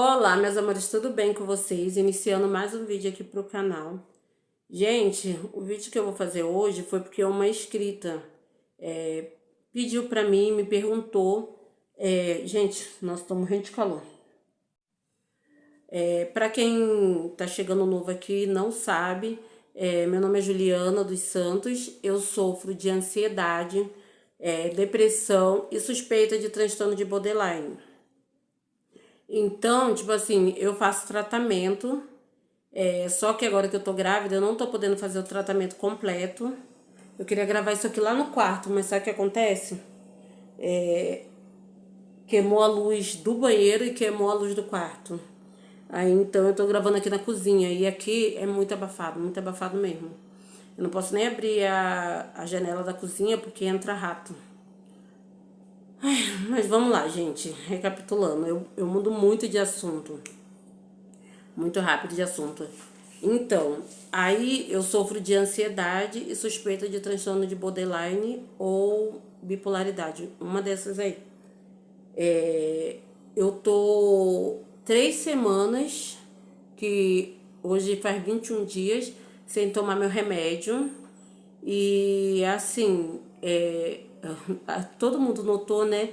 Olá, meus amores, tudo bem com vocês? Iniciando mais um vídeo aqui pro canal. Gente, o vídeo que eu vou fazer hoje foi porque uma inscrita pediu pra mim, me perguntou. Gente, nós estamos morrendo de calor. Para quem tá chegando novo aqui e não sabe, meu nome é Juliana dos Santos, eu sofro de ansiedade, depressão e suspeita de transtorno de borderline. Então, tipo assim, eu faço tratamento. Só que agora que eu tô grávida, eu não tô podendo fazer o tratamento completo. Eu queria gravar isso aqui lá no quarto, mas sabe o que acontece? Queimou a luz do banheiro e queimou a luz do quarto. Aí então eu tô gravando aqui na cozinha. E aqui é muito abafado mesmo. Eu não posso nem abrir a janela da cozinha porque entra rato. Mas vamos lá, gente. Recapitulando, eu mudo muito de assunto. Muito rápido de assunto. Então, aí eu sofro de ansiedade e suspeita de transtorno de borderline ou bipolaridade. Uma dessas aí. Eu tô 3 semanas, que hoje faz 21 dias, sem tomar meu remédio. E assim, todo mundo notou, né?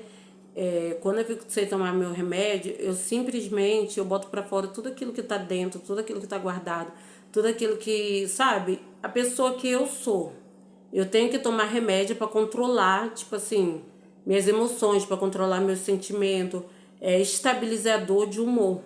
Quando eu fico sem tomar meu remédio, eu simplesmente eu boto pra fora tudo aquilo que tá dentro, tudo aquilo que tá guardado, tudo aquilo que, sabe, a pessoa que eu sou. Eu tenho que tomar remédio pra controlar, tipo assim, minhas emoções, pra controlar meus sentimentos, estabilizador de humor.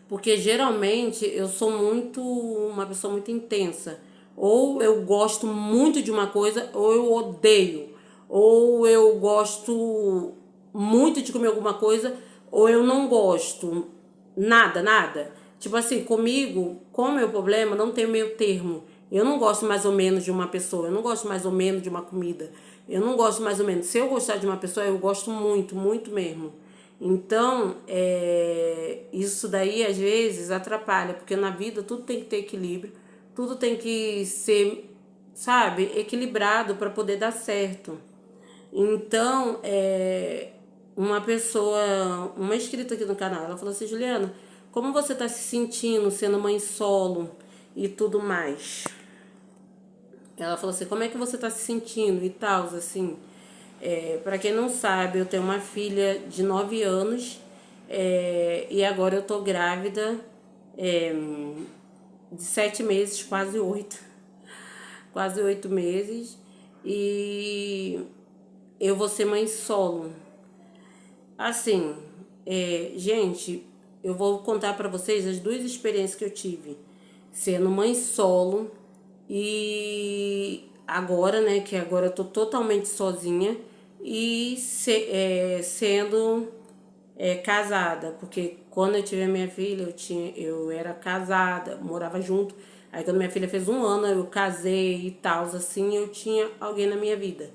Porque geralmente eu sou uma pessoa muito intensa. Ou eu gosto muito de uma coisa, ou eu odeio. Ou eu gosto muito de comer alguma coisa, ou eu não gosto. Nada, nada. Tipo assim, comigo, com o meu problema, não tem meio termo. Eu não gosto mais ou menos de uma pessoa, eu não gosto mais ou menos de uma comida. Eu não gosto mais ou menos. Se eu gostar de uma pessoa, eu gosto muito, muito mesmo. Então, isso daí às vezes atrapalha, porque na vida tudo tem que ter equilíbrio, tudo tem que ser, sabe, equilibrado para poder dar certo. Então, uma inscrita aqui no canal, ela falou assim: Juliana, como você está se sentindo sendo mãe solo e tudo mais? Ela falou assim: como é que você tá se sentindo e tal, assim. Para quem não sabe, eu tenho uma filha de 9 anos, e agora eu tô grávida, é, de 7 meses, quase 8, quase 8 meses, e eu vou ser mãe solo. Assim, gente, eu vou contar pra vocês as duas experiências que eu tive sendo mãe solo e agora, né, que agora eu tô totalmente sozinha e sendo casada, porque quando eu tive a minha filha, eu era casada, morava junto. Aí quando minha filha fez 1 ano, eu casei e tal, assim, eu tinha alguém na minha vida.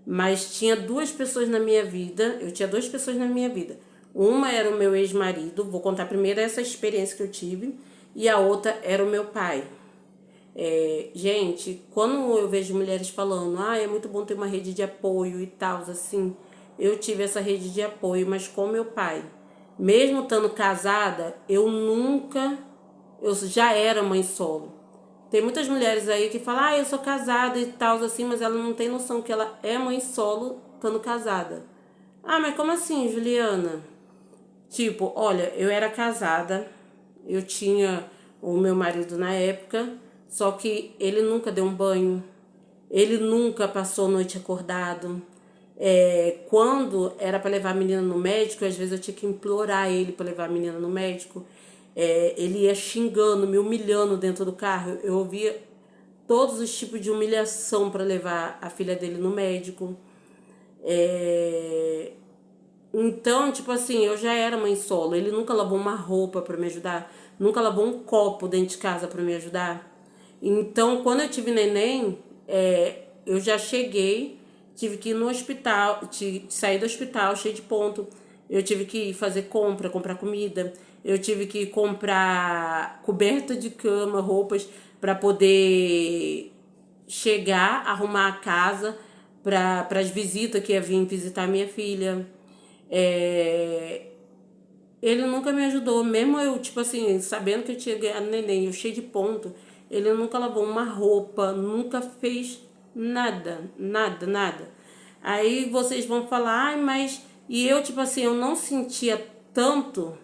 Mas tinha duas pessoas na minha vida, eu tinha duas pessoas na minha vida. Uma era o meu ex-marido, vou contar primeiro essa experiência que eu tive, e a outra era o meu pai. Gente, quando eu vejo mulheres falando, é muito bom ter uma rede de apoio e tal, assim, eu tive essa rede de apoio, mas com meu pai. Mesmo estando casada, eu já era mãe solo. Tem muitas mulheres aí que falam, eu sou casada e tal, assim, mas ela não tem noção que ela é mãe solo estando casada. Mas como assim, Juliana? Tipo, olha, eu era casada, eu tinha o meu marido na época, só que ele nunca deu um banho, ele nunca passou noite acordado. Quando era para levar a menina no médico, às vezes eu tinha que implorar ele para levar a menina no médico. Ele ia xingando, me humilhando dentro do carro. Eu ouvia todos os tipos de humilhação para levar a filha dele no médico. Então, tipo assim, eu já era mãe solo. Ele nunca lavou uma roupa para me ajudar, nunca lavou um copo dentro de casa para me ajudar. Então, quando eu tive neném, eu já cheguei, tive que ir no hospital, sair do hospital cheio de ponto. Eu tive que ir fazer comprar comida. Eu tive que comprar coberta de cama, roupas para poder chegar, arrumar a casa para as visitas que ia vir visitar minha filha. É, ele nunca me ajudou. Mesmo eu, tipo assim, sabendo que eu tinha ganhado neném, eu cheio de ponto, ele nunca lavou uma roupa, nunca fez nada, nada, nada. Aí vocês vão falar, ai, mas... E eu, tipo assim, eu não sentia tanto,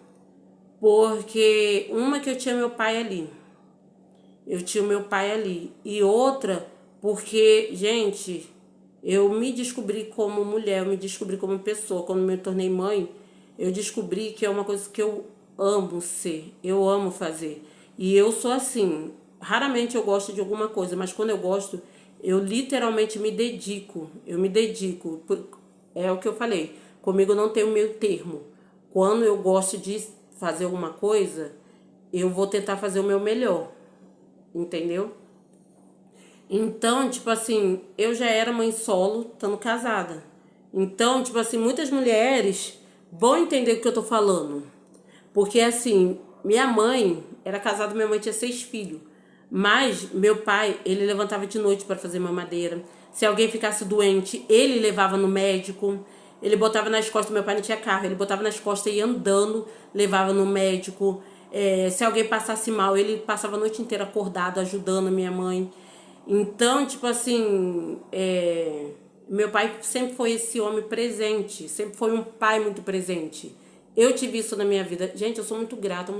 porque uma que eu tinha meu pai ali. Eu tinha o meu pai ali. E outra, porque, gente, eu me descobri como mulher, eu me descobri como pessoa. Quando me tornei mãe, eu descobri que é uma coisa que eu amo ser, eu amo fazer. E eu sou assim, raramente eu gosto de alguma coisa, mas quando eu gosto, eu literalmente me dedico. Eu me dedico. É o que eu falei. Comigo não tem o meio termo. Quando eu gosto de fazer alguma coisa, eu vou tentar fazer o meu melhor. Entendeu? Então, tipo assim, eu já era mãe solo, estando casada. Então, tipo assim, muitas mulheres vão entender o que eu tô falando. Porque, assim, minha mãe era casada, minha mãe tinha 6 filhos. Mas meu pai, ele levantava de noite para fazer mamadeira. Se alguém ficasse doente, ele levava no médico. Ele botava nas costas, meu pai não tinha carro, ele botava nas costas e ia andando, levava no médico. Se alguém passasse mal, ele passava a noite inteira acordado, ajudando a minha mãe. Então, tipo assim, meu pai sempre foi esse homem presente, sempre foi um pai muito presente. Eu tive isso na minha vida. Gente, eu sou muito grata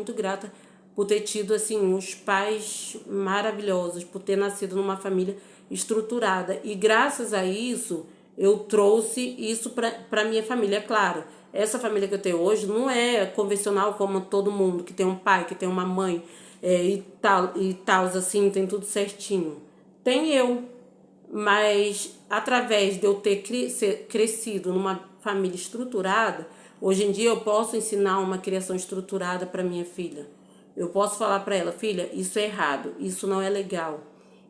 por ter tido, assim, os pais maravilhosos, por ter nascido numa família estruturada. E graças a isso, eu trouxe isso para minha família. É claro, essa família que eu tenho hoje não é convencional como todo mundo, que tem um pai, que tem uma mãe, e tal, assim, tem tudo certinho. Tem eu, mas através de eu ter crescido numa família estruturada, hoje em dia eu posso ensinar uma criação estruturada para minha filha. Eu posso falar para ela, filha, isso é errado, isso não é legal,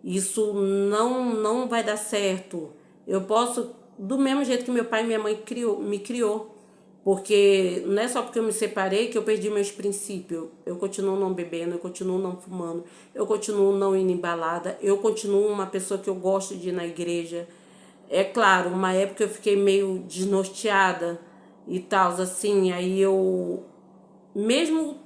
isso não vai dar certo. Eu posso, do mesmo jeito que meu pai e minha mãe me criou. Porque não é só porque eu me separei que eu perdi meus princípios. Eu continuo não bebendo, eu continuo não fumando, eu continuo não indo em balada, eu continuo uma pessoa que eu gosto de ir na igreja. É claro, uma época eu fiquei meio desnorteada e tal, assim, aí eu, mesmo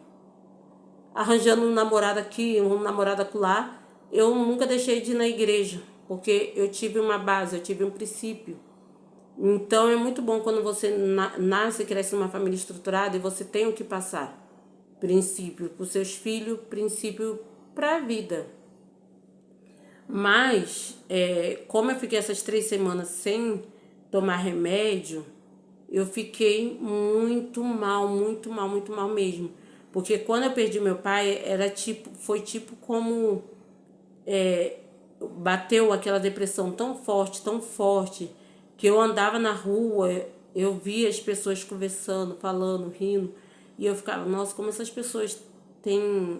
arranjando um namorado aqui, um namorado acolá, eu nunca deixei de ir na igreja, porque eu tive uma base, eu tive um princípio. Então é muito bom quando você nasce e cresce numa família estruturada e você tem o que passar. Princípio para os seus filhos, princípio para a vida. Mas, como eu fiquei essas 3 semanas sem tomar remédio, eu fiquei muito mal mesmo. Porque quando eu perdi meu pai, foi tipo como bateu aquela depressão tão forte, que eu andava na rua, eu via as pessoas conversando, falando, rindo, e eu ficava, nossa, como essas pessoas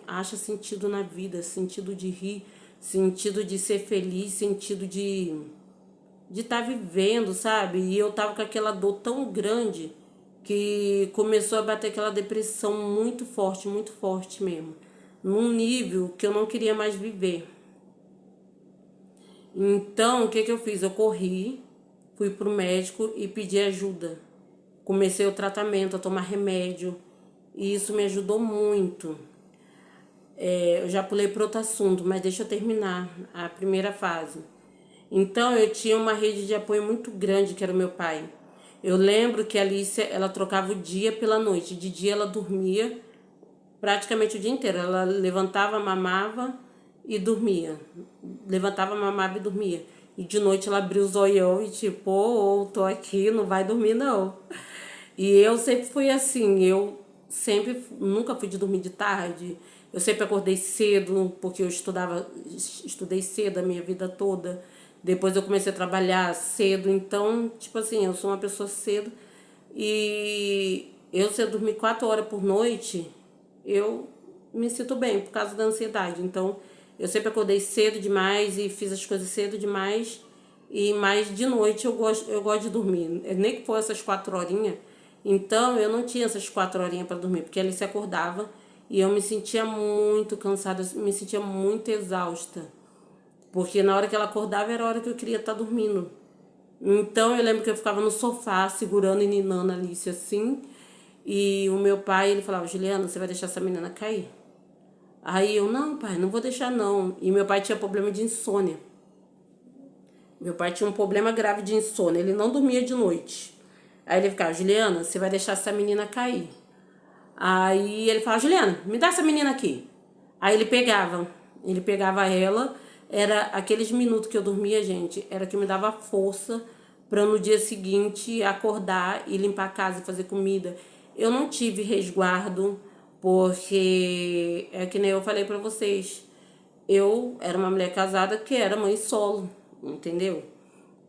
acham sentido na vida, sentido de rir, sentido de ser feliz, sentido de estar vivendo, sabe? E eu tava com aquela dor tão grande que começou a bater aquela depressão muito forte mesmo, num nível que eu não queria mais viver. Então, o que eu fiz? Eu corri, fui pro médico e pedi ajuda. Comecei o tratamento, a tomar remédio. E isso me ajudou muito. Eu já pulei para outro assunto, mas deixa eu terminar a primeira fase. Então, eu tinha uma rede de apoio muito grande, que era o meu pai. Eu lembro que a Alicia, ela trocava o dia pela noite. De dia ela dormia praticamente o dia inteiro. Ela levantava, mamava e dormia. Levantava, mamava e dormia. E de noite ela abria os olhão e tipo, tô aqui, não vai dormir não. E eu sempre fui assim, nunca fui de dormir de tarde. Eu sempre acordei cedo, porque estudei cedo a minha vida toda. Depois eu comecei a trabalhar cedo, então, tipo assim, eu sou uma pessoa cedo. E se eu dormir 4 horas por noite, eu me sinto bem por causa da ansiedade. Então, eu sempre acordei cedo demais e fiz as coisas cedo demais. E mais de noite eu gosto de dormir. Nem que for essas 4 horinhas. Então, eu não tinha essas 4 horinhas para dormir, porque ela se acordava e eu me sentia muito cansada, me sentia muito exausta. Porque na hora que ela acordava era a hora que eu queria estar dormindo. Então eu lembro que eu ficava no sofá segurando e ninando a Alice assim. E o meu pai, ele falava, Juliana, você vai deixar essa menina cair? Aí eu, não, pai, não vou deixar não. E meu pai tinha problema de insônia. Meu pai tinha um problema grave de insônia, ele não dormia de noite. Aí ele ficava, Juliana, você vai deixar essa menina cair. Aí ele falava, Juliana, me dá essa menina aqui. Aí ele pegava ela, era aqueles minutos que eu dormia, gente, era que me dava força para no dia seguinte acordar e limpar a casa e fazer comida. Eu não tive resguardo, porque é que nem eu falei para vocês, eu era uma mulher casada que era mãe solo, entendeu?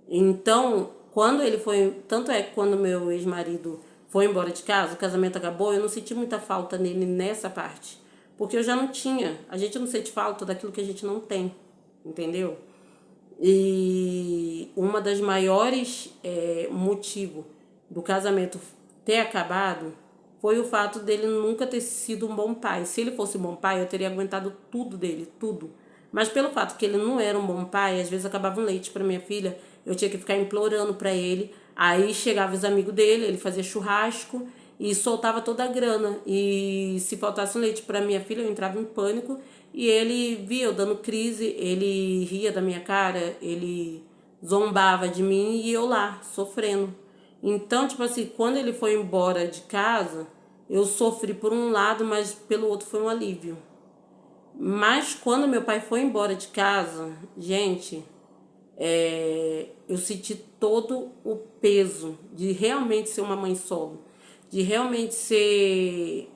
Então, quando ele foi. Tanto é que quando meu ex-marido foi embora de casa, o casamento acabou, eu não senti muita falta nele nessa parte. Porque eu já não tinha. A gente não sente falta daquilo que a gente não tem. Entendeu? E uma das maiores motivos do casamento ter acabado foi o fato dele nunca ter sido um bom pai. Se ele fosse um bom pai, eu teria aguentado tudo dele, tudo. Mas pelo fato que ele não era um bom pai, às vezes acabava um leite para minha filha, eu tinha que ficar implorando para ele. Aí chegava os amigos dele, ele fazia churrasco e soltava toda a grana. E se faltasse um leite para minha filha, eu entrava em pânico. E ele via eu dando crise, ele ria da minha cara, ele zombava de mim e eu lá, sofrendo. Então, tipo assim, quando ele foi embora de casa, eu sofri por um lado, mas pelo outro foi um alívio. Mas quando meu pai foi embora de casa, gente, eu senti todo o peso de realmente ser uma mãe solo, de realmente ser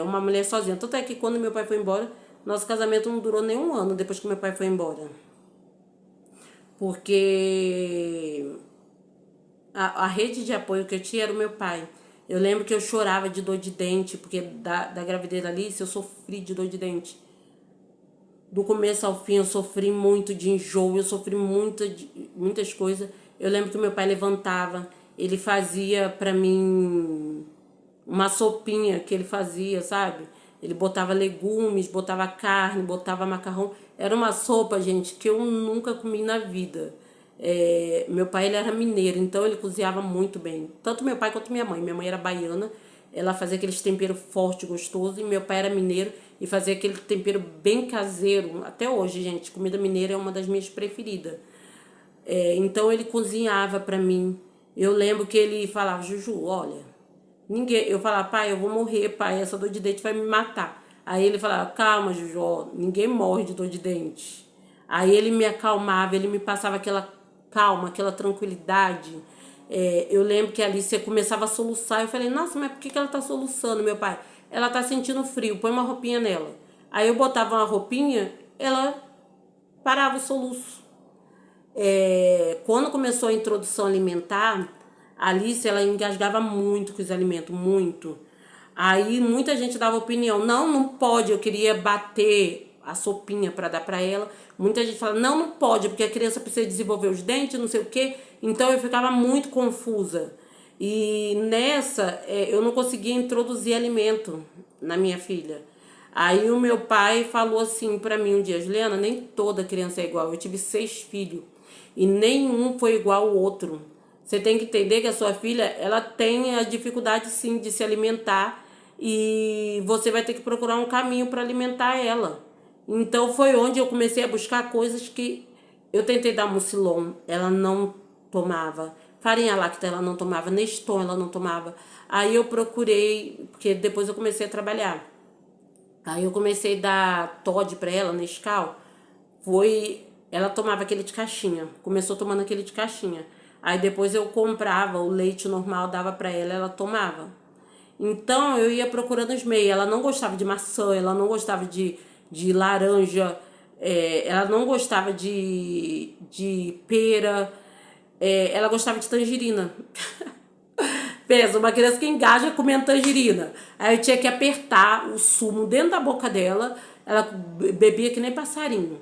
uma mulher sozinha. Tanto é que quando meu pai foi embora, nosso casamento não durou nem um ano depois que meu pai foi embora. Porque a rede de apoio que eu tinha era o meu pai. Eu lembro que eu chorava de dor de dente, porque da gravidez da Alice eu sofri de dor de dente. Do começo ao fim eu sofri muito de enjoo, eu sofri muitas coisas. Eu lembro que meu pai levantava, ele fazia pra mim uma sopinha que ele fazia, sabe? Ele botava legumes, botava carne, botava macarrão. Era uma sopa, gente, que eu nunca comi na vida. Meu pai, ele era mineiro, então ele cozinhava muito bem. Tanto meu pai quanto minha mãe. Minha mãe era baiana, ela fazia aqueles temperos fortes, gostosos. E meu pai era mineiro e fazia aquele tempero bem caseiro. Até hoje, gente, comida mineira é uma das minhas preferidas. Então ele cozinhava pra mim. Eu lembro que ele falava, Juju, olha, ninguém. Eu falava, pai, eu vou morrer, pai, essa dor de dente vai me matar. Aí ele falava, calma, Juju, ó, ninguém morre de dor de dente. Aí ele me acalmava, ele me passava aquela calma, aquela tranquilidade. Eu lembro que a Alice começava a soluçar. Eu falei, nossa, mas por que ela tá soluçando, meu pai? Ela tá sentindo frio, põe uma roupinha nela. Aí eu botava uma roupinha, ela parava o soluço. Quando começou a introdução alimentar, a Alice ela engasgava muito com os alimentos, muito. Aí muita gente dava opinião, não, não pode, eu queria bater a sopinha para dar para ela. Muita gente falava, não, não pode, porque a criança precisa desenvolver os dentes, não sei o quê. Então eu ficava muito confusa. E nessa, eu não conseguia introduzir alimento na minha filha. Aí o meu pai falou assim pra mim um dia, Juliana, nem toda criança é igual. Eu tive 6 filhos e nenhum foi igual ao outro. Você tem que entender que a sua filha, ela tem a dificuldade sim de se alimentar e você vai ter que procurar um caminho para alimentar ela. Então foi onde eu comecei a buscar coisas que eu tentei dar Mucilon, ela não tomava. Farinha láctea ela não tomava, Neston ela não tomava. Aí eu procurei, porque depois eu comecei a trabalhar. Aí eu comecei a dar Toddy pra ela, Nescau. Ela tomava aquele de caixinha. Começou tomando aquele de caixinha. Aí depois eu comprava o leite normal, dava pra ela, ela tomava. Então eu ia procurando os meios. Ela não gostava de maçã, ela não gostava de laranja, ela não gostava de pera, ela gostava de tangerina. Pensa, uma criança que engaja comendo tangerina. Aí eu tinha que apertar o sumo dentro da boca dela. Ela bebia que nem passarinho.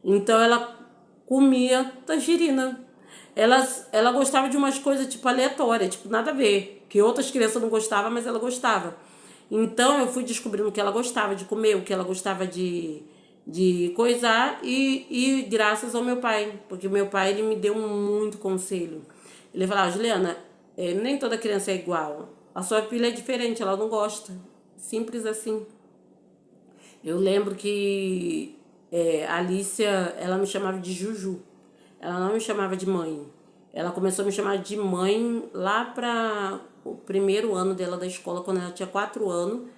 Então ela comia tangerina. Ela gostava de umas coisas tipo aleatórias, tipo nada a ver. Que outras crianças não gostavam, mas ela gostava. Então eu fui descobrindo o que ela gostava de comer, o que ela gostava de coisar. E graças ao meu pai. Porque meu pai ele me deu muito conselho. Ele falava, Juliana, nem toda criança é igual. A sua filha é diferente, ela não gosta. Simples assim. Eu lembro que a Alicia, ela me chamava de Juju. Ela não me chamava de mãe. Ela começou a me chamar de mãe lá para o primeiro ano dela da escola, quando ela tinha 4 anos,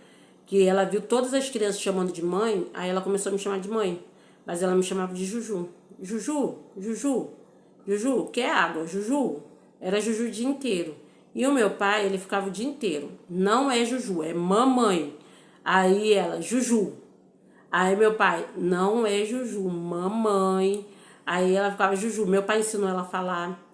que ela viu todas as crianças chamando de mãe, aí ela começou a me chamar de mãe. Mas ela me chamava de Juju. Juju, Juju, Juju, quer água? Juju. Era Juju o dia inteiro. E o meu pai, ele ficava o dia inteiro. Não é Juju, é mamãe. Aí ela, Juju. Aí meu pai, não é Juju, mamãe. Aí ela ficava Juju. Meu pai ensinou ela a falar.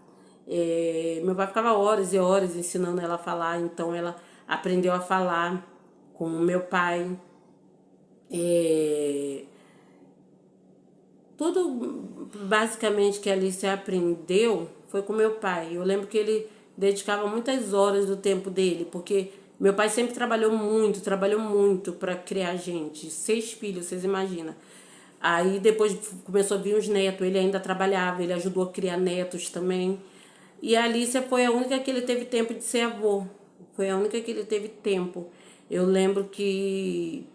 Meu pai ficava horas e horas ensinando ela a falar. Então ela aprendeu a falar com o meu pai. Tudo basicamente que a Alice aprendeu foi com meu pai. Eu lembro que ele dedicava muitas horas do tempo dele, porque meu pai sempre trabalhou muito para criar gente. 6 filhos, vocês imaginam. Aí depois começou a vir os netos, ele ainda trabalhava, ele ajudou a criar netos também. E a Alicia foi a única que ele teve tempo de ser avô. Foi a única que ele teve tempo. Eu lembro que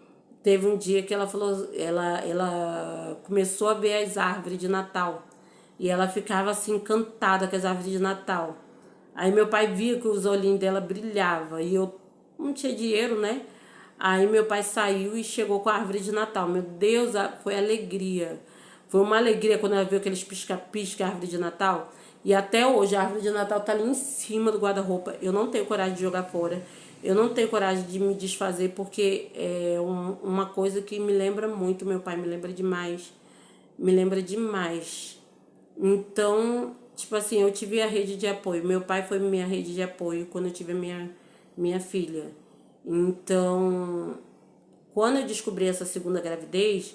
teve um dia que ela falou, ela começou a ver as árvores de Natal. E ela ficava assim encantada com as árvores de Natal. Aí meu pai via que os olhinhos dela brilhavam. E eu não tinha dinheiro, né? Aí meu pai saiu e chegou com a árvore de Natal. Meu Deus, foi alegria. Foi uma alegria quando ela viu aqueles pisca-pisca árvore de Natal. E até hoje a árvore de Natal tá ali em cima do guarda-roupa. Eu não tenho coragem de jogar fora. Eu não tenho coragem de me desfazer porque é uma coisa que me lembra muito. Meu pai me lembra demais. Me lembra demais. Então, tipo assim, eu tive a rede de apoio. Meu pai foi minha rede de apoio quando eu tive a minha filha. Então, quando eu descobri essa segunda gravidez,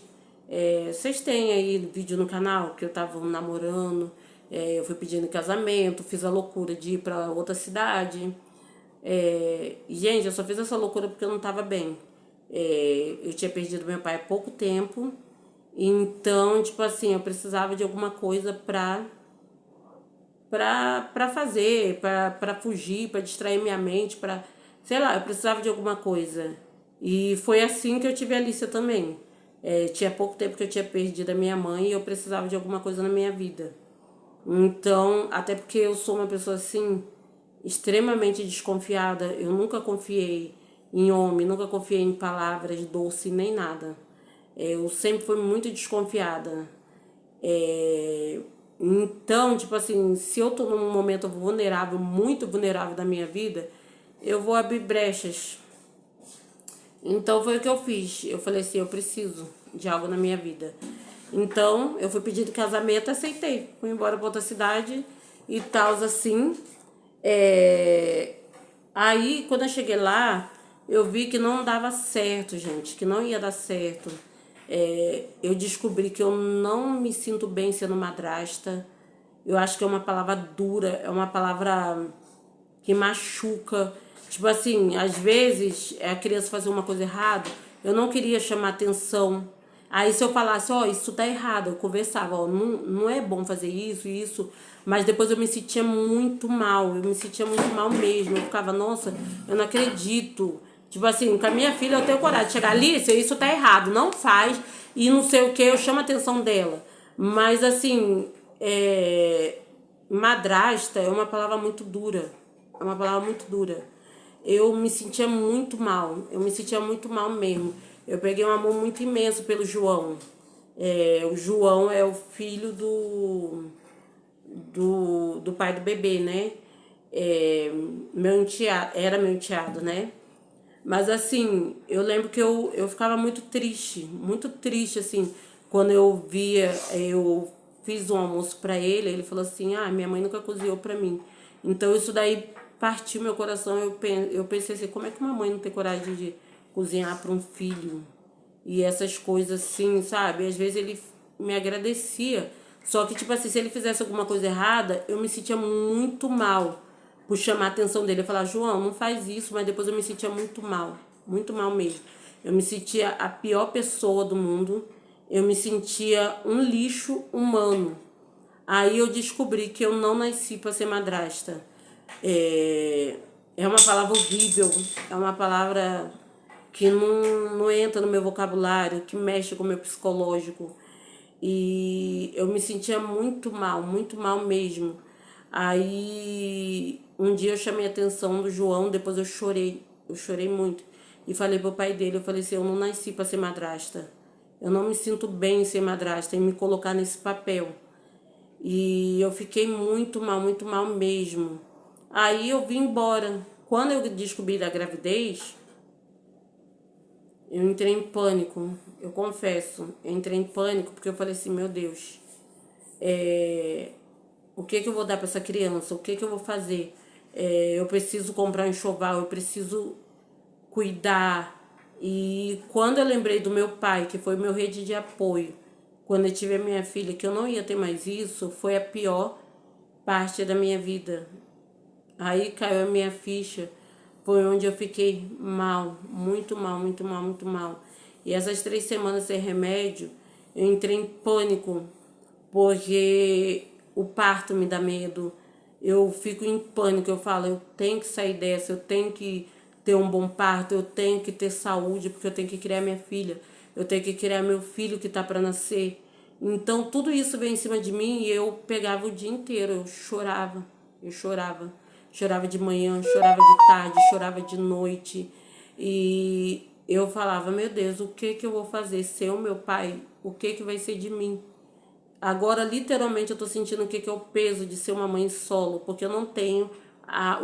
vocês têm aí vídeo no canal que eu tava namorando, eu fui pedindo casamento, fiz a loucura de ir pra outra cidade. Gente, eu só fiz essa loucura porque eu não tava bem. Eu tinha perdido meu pai há pouco tempo, então, tipo assim, eu precisava de alguma coisa pra fazer, pra fugir, pra distrair minha mente, sei lá, eu precisava de alguma coisa. E foi assim que eu tive a Alicia também. Tinha pouco tempo que eu tinha perdido a minha mãe e eu precisava de alguma coisa na minha vida. Então, até porque eu sou uma pessoa assim, extremamente desconfiada, eu nunca confiei em homem, nunca confiei em palavras doces nem nada. Eu sempre fui muito desconfiada. Então, tipo assim, se eu tô num momento vulnerável, muito vulnerável da minha vida, eu vou abrir brechas. Então foi o que eu fiz. Eu falei assim, eu preciso de algo na minha vida. Então, eu fui pedir de casamento, aceitei. Fui embora pra outra cidade e tal, assim. Aí, quando eu cheguei lá, eu vi que não dava certo, gente, que não ia dar certo. Eu descobri que eu não me sinto bem sendo madrasta. Eu acho que é uma palavra dura, é uma palavra que machuca. Tipo assim, às vezes a criança fazer uma coisa errada, eu não queria chamar atenção. Aí se eu falasse, ó, isso tá errado, eu conversava, ó, não é bom fazer isso, mas depois eu me sentia muito mal, eu me sentia muito mal mesmo. Eu ficava, nossa, eu não acredito. Tipo assim, com a minha filha eu tenho coragem de chegar ali, isso tá errado, não faz, e não sei o que, eu chamo a atenção dela. Mas assim, madrasta é uma palavra muito dura. É uma palavra muito dura. Eu me sentia muito mal. Eu me sentia muito mal mesmo. Eu peguei um amor muito imenso pelo João. O João é o filho do pai do bebê, né? Meu enteado, era meu enteado, né? Mas assim, eu lembro que eu ficava muito triste, assim, quando eu via, eu fiz um almoço pra ele, ele falou assim, minha mãe nunca cozinhou pra mim. Então isso daí partiu meu coração, eu pensei assim, como é que uma mãe não tem coragem de cozinhar pra um filho? E essas coisas assim, sabe? Às vezes ele me agradecia. Só que, tipo assim, se ele fizesse alguma coisa errada, eu me sentia muito mal por chamar a atenção dele. Eu falava, João, não faz isso, mas depois eu me sentia muito mal mesmo. Eu me sentia a pior pessoa do mundo, eu me sentia um lixo humano. Aí eu descobri que eu não nasci para ser madrasta. É, é uma palavra horrível, é uma palavra que não entra no meu vocabulário, que mexe com o meu psicológico. E eu me sentia muito mal mesmo. Aí um dia eu chamei a atenção do João, depois eu chorei muito. E falei pro pai dele, eu falei assim, eu não nasci para ser madrasta. Eu não me sinto bem em ser madrasta, em me colocar nesse papel. E eu fiquei muito mal mesmo. Aí eu vim embora. Quando eu descobri da gravidez, eu entrei em pânico. Eu confesso, eu entrei em pânico porque eu falei assim, meu Deus, o que que eu vou dar para essa criança? O que que eu vou fazer? Eu preciso comprar um enxoval, eu preciso cuidar. E quando eu lembrei do meu pai, que foi meu rede de apoio, quando eu tive a minha filha, que eu não ia ter mais isso, foi a pior parte da minha vida. Aí caiu a minha ficha, foi onde eu fiquei mal, muito mal. E essas 3 semanas sem remédio, eu entrei em pânico, porque o parto me dá medo. Eu fico em pânico, eu falo, eu tenho que sair dessa, eu tenho que ter um bom parto, eu tenho que ter saúde, porque eu tenho que criar minha filha, eu tenho que criar meu filho que tá para nascer. Então tudo isso veio em cima de mim e eu pegava o dia inteiro, eu chorava. Chorava de manhã, chorava de tarde, chorava de noite. E eu falava, meu Deus, o que que eu vou fazer? Ser o meu pai, o que que vai ser de mim? Agora, literalmente, eu tô sentindo o que que é o peso de ser uma mãe solo, porque eu não tenho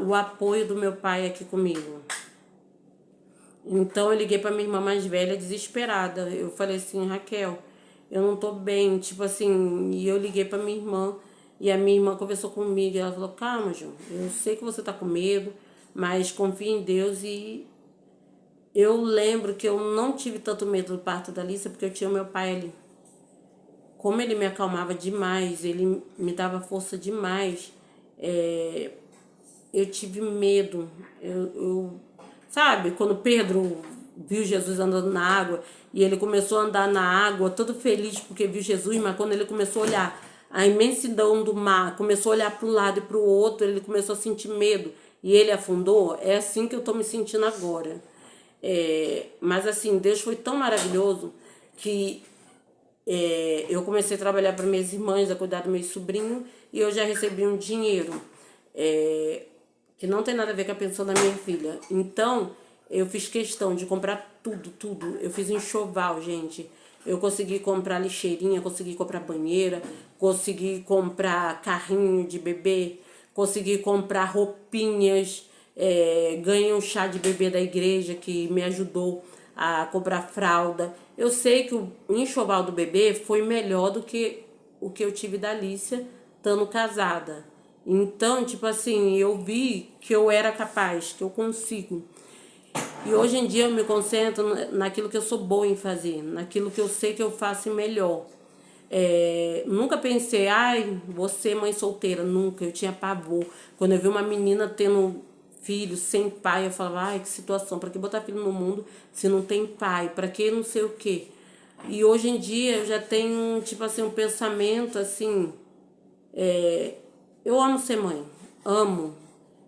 o apoio do meu pai aqui comigo. Então, eu liguei pra minha irmã mais velha, desesperada. Eu falei assim, Raquel, eu não tô bem, tipo assim, e eu liguei pra minha irmã, e a minha irmã conversou comigo, e ela falou, calma, Ju, eu sei que você tá com medo, mas confia em Deus. E eu lembro que eu não tive tanto medo do parto da Alicia, porque eu tinha o meu pai ali. Como ele me acalmava demais, ele me dava força demais, é, eu tive medo. Sabe, quando Pedro viu Jesus andando na água e ele começou a andar na água, todo feliz porque viu Jesus, mas quando ele começou a olhar a imensidão do mar, começou a olhar para um lado e para o outro, ele começou a sentir medo e ele afundou. É assim que eu tô me sentindo agora. Mas assim, Deus foi tão maravilhoso que eu comecei a trabalhar para minhas irmãs, a cuidar do meu sobrinho, e eu já recebi um dinheiro que não tem nada a ver com a pensão da minha filha. Então, eu fiz questão de comprar tudo. Eu fiz enxoval, gente. Eu consegui comprar lixeirinha, consegui comprar banheira, consegui comprar carrinho de bebê, consegui comprar roupinhas, ganhei um chá de bebê da igreja que me ajudou a comprar fralda. Eu sei que o enxoval do bebê foi melhor do que o que eu tive da Alicia estando casada. Então, tipo assim, eu vi que eu era capaz, que eu consigo. E hoje em dia eu me concentro naquilo que eu sou boa em fazer, naquilo que eu sei que eu faço melhor. Nunca pensei, ai, vou ser mãe solteira, nunca. Eu tinha pavor. Quando eu vi uma menina tendo filho sem pai, eu falava, ai, que situação, pra que botar filho no mundo se não tem pai? Pra que não sei o quê? E hoje em dia eu já tenho, tipo assim, um pensamento assim, eu amo ser mãe, amo.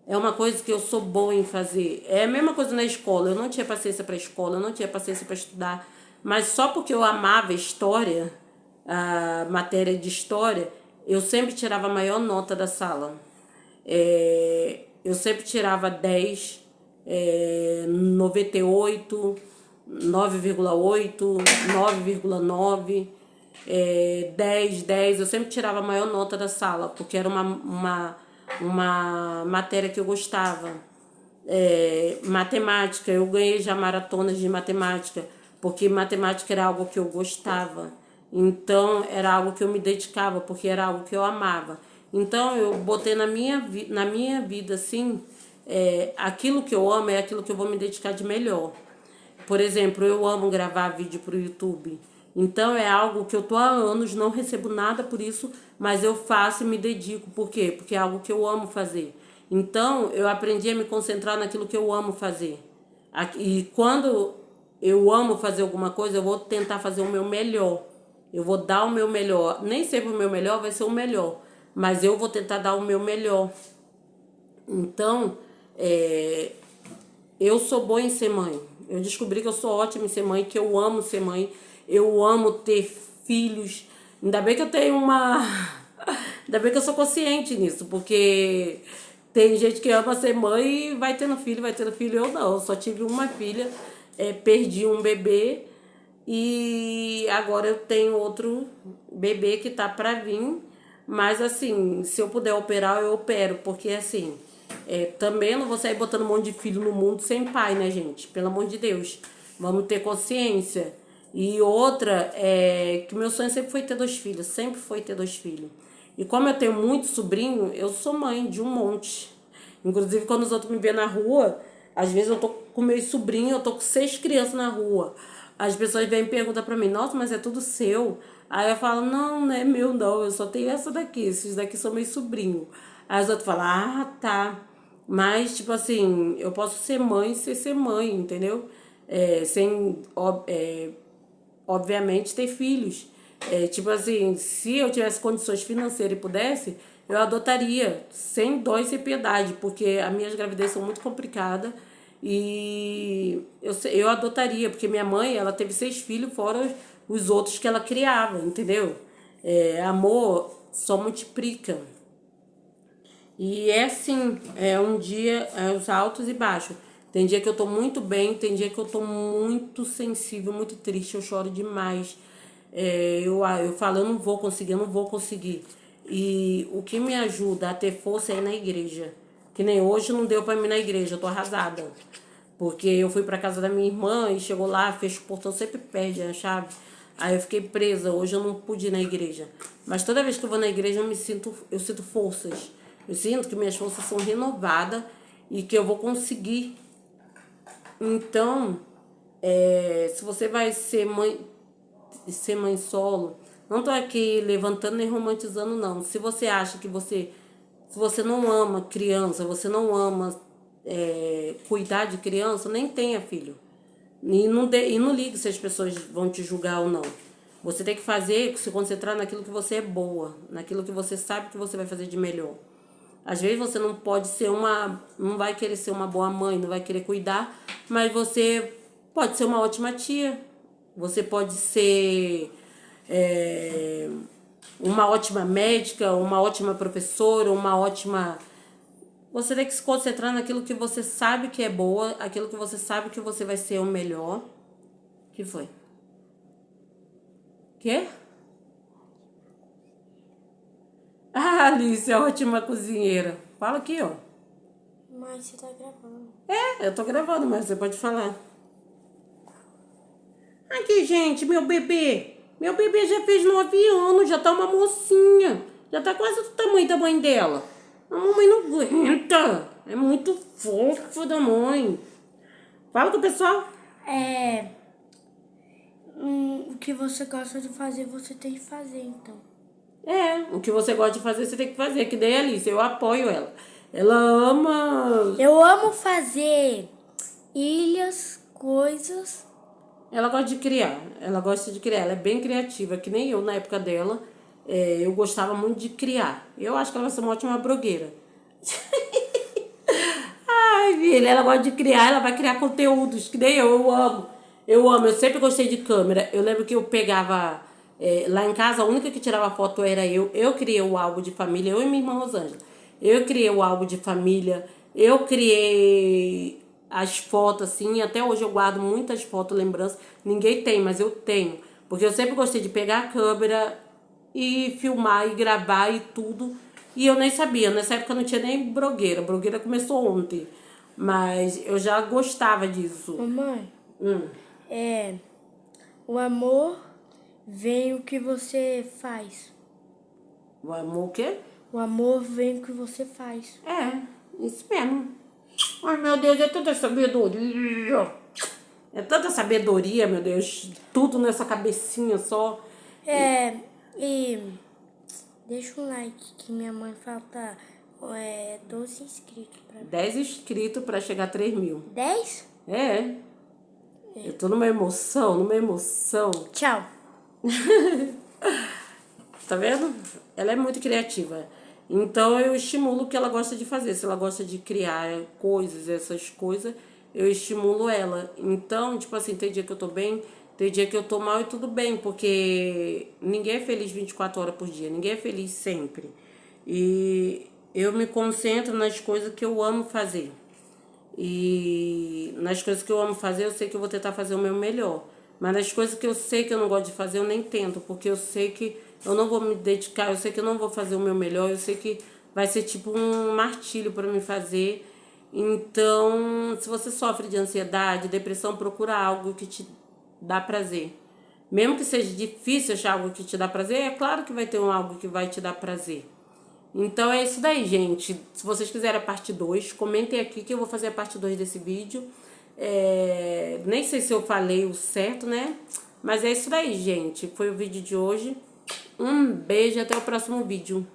É uma coisa que eu sou boa em fazer. É a mesma coisa na escola. Eu não tinha paciência para escola, eu não tinha paciência para estudar. Mas só porque eu amava história, a matéria de história, eu sempre tirava a maior nota da sala. Eu sempre tirava 10, 98, 9,8, 9,9, 10, 10. Eu sempre tirava a maior nota da sala, porque era uma matéria que eu gostava. Matemática, eu ganhei já maratonas de matemática, porque matemática era algo que eu gostava. Então, era algo que eu me dedicava, porque era algo que eu amava. Então, eu botei na minha vida, assim, aquilo que eu amo é aquilo que eu vou me dedicar de melhor. Por exemplo, eu amo gravar vídeo pro YouTube. Então é algo que eu tô há anos, não recebo nada por isso, mas eu faço e me dedico. Por quê? Porque é algo que eu amo fazer. Então eu aprendi a me concentrar naquilo que eu amo fazer. E quando eu amo fazer alguma coisa, eu vou tentar fazer o meu melhor. Eu vou dar o meu melhor. Nem sempre o meu melhor vai ser o melhor, mas eu vou tentar dar o meu melhor. Então, eu sou boa em ser mãe. Eu descobri que eu sou ótima em ser mãe, que eu amo ser mãe. Eu amo ter filhos. Ainda bem que eu tenho uma... Ainda bem que eu sou consciente nisso, porque tem gente que ama ser mãe e vai tendo filho, vai tendo filho. Eu não, eu só tive uma filha, perdi um bebê e agora eu tenho outro bebê que tá pra vir. Mas assim, se eu puder operar, eu opero, porque assim, também eu não vou sair botando um monte de filho no mundo sem pai, né, gente? Pelo amor de Deus. Vamos ter consciência. E outra, que meu sonho sempre foi ter 2 filhos, sempre foi ter 2 filhos. E como eu tenho muito sobrinho, eu sou mãe de um monte. Inclusive, quando os outros me vêem na rua, às vezes eu tô com meus sobrinhos, eu tô com 6 crianças na rua. As pessoas vêm e perguntam pra mim, nossa, mas é tudo seu? Aí eu falo, não, não é meu não, eu só tenho essa daqui, esses daqui são meus sobrinhos. Aí os outros falam, ah, tá. Mas, tipo assim, eu posso ser mãe sem ser mãe, entendeu? Sem, obviamente, ter filhos. Tipo assim, se eu tivesse condições financeiras e pudesse, eu adotaria, sem dó e sem piedade, porque as minhas gravidez são muito complicadas. E eu adotaria, porque minha mãe, ela teve 6 filhos, fora os outros que ela criava, entendeu? Amor só multiplica. E é assim, um dia, os altos e baixos. Tem dia que eu tô muito bem, tem dia que eu tô muito sensível, muito triste, eu choro demais. Eu falo, eu não vou conseguir, eu não vou conseguir. E o que me ajuda a ter força é ir na igreja. Que nem hoje não deu pra mim ir na igreja, eu tô arrasada. Porque eu fui pra casa da minha irmã e chegou lá, fecha o portão, sempre perde a chave. Aí eu fiquei presa, hoje eu não pude ir na igreja. Mas toda vez que eu vou na igreja eu sinto forças. Eu sinto que minhas forças são renovadas e que eu vou conseguir. Então, se você vai ser mãe solo, não tô aqui levantando nem romantizando, não. Se você acha que se você não ama criança, você não ama cuidar de criança, nem tenha filho. E não ligue se as pessoas vão te julgar ou não. Você tem que se concentrar naquilo que você é boa, naquilo que você sabe que você vai fazer de melhor. Às vezes você não pode ser não vai querer ser uma boa mãe, não vai querer cuidar, mas você pode ser uma ótima tia. Você pode ser uma ótima médica, uma ótima professora, uma ótima... Você tem que se concentrar naquilo que você sabe que é boa, aquilo que você sabe que você vai ser o melhor. Que foi? Quê? Ah, Alice, é ótima cozinheira. Fala aqui, ó. Mas você tá gravando. Eu tô gravando, mas você pode falar. Aqui, gente, meu bebê. Meu bebê já fez 9 anos, já tá uma mocinha. Já tá quase do tamanho da mãe dela. A mamãe não aguenta. É muito fofo da mãe. Fala com o pessoal. O que você gosta de fazer, você tem que fazer, então. O que você gosta de fazer, você tem que fazer. Que daí, Alice, eu apoio ela. Ela ama... Eu amo fazer ilhas, coisas. Ela gosta de criar. Ela gosta de criar. Ela é bem criativa, que nem eu na época dela. Eu gostava muito de criar. Eu acho que ela vai ser uma ótima blogueira. Ai, filha, ela gosta de criar, ela vai criar conteúdos, que nem eu amo. Eu amo, eu sempre gostei de câmera. Eu lembro que eu pegava... lá em casa, a única que tirava foto era eu. Eu criei o álbum de família, eu e minha irmã Rosângela. Eu criei o álbum de família. Eu criei as fotos, assim. Até hoje eu guardo muitas fotos, lembranças. Ninguém tem, mas eu tenho. Porque eu sempre gostei de pegar a câmera e filmar e gravar e tudo. E eu nem sabia. Nessa época não tinha nem blogueira. A blogueira começou ontem. Mas eu já gostava disso. Mamãe, o amor vem o que você faz. O amor o quê? O amor vem o que você faz. Isso mesmo. Ai, meu Deus, é tanta sabedoria. É tanta sabedoria, meu Deus. Tudo nessa cabecinha só. E deixa um like que minha mãe falta 12 inscritos pra mim. 10 inscritos pra chegar a 3 mil. 10? Eu tô numa emoção, numa emoção. Tchau. Tá vendo? Ela é muito criativa. Então eu estimulo o que ela gosta de fazer. Se ela gosta de criar coisas, essas coisas, eu estimulo ela. Então, tipo assim, tem dia que eu tô bem, tem dia que eu tô mal e tudo bem, porque ninguém é feliz 24 horas por dia, ninguém é feliz sempre. E eu me concentro nas coisas que eu amo fazer. E nas coisas que eu amo fazer, eu sei que eu vou tentar fazer o meu melhor. Mas nas coisas que eu sei que eu não gosto de fazer, eu nem tento, porque eu sei que eu não vou me dedicar, eu sei que eu não vou fazer o meu melhor, eu sei que vai ser tipo um martírio para me fazer. Então, se você sofre de ansiedade, depressão, procura algo que te dá prazer. Mesmo que seja difícil achar algo que te dá prazer, é claro que vai ter algo que vai te dar prazer. Então é isso daí, gente. Se vocês quiserem a parte 2, comentem aqui que eu vou fazer a parte 2 desse vídeo. Nem sei se eu falei o certo, né? Mas é isso daí, gente. Foi o vídeo de hoje. Um beijo e até o próximo vídeo.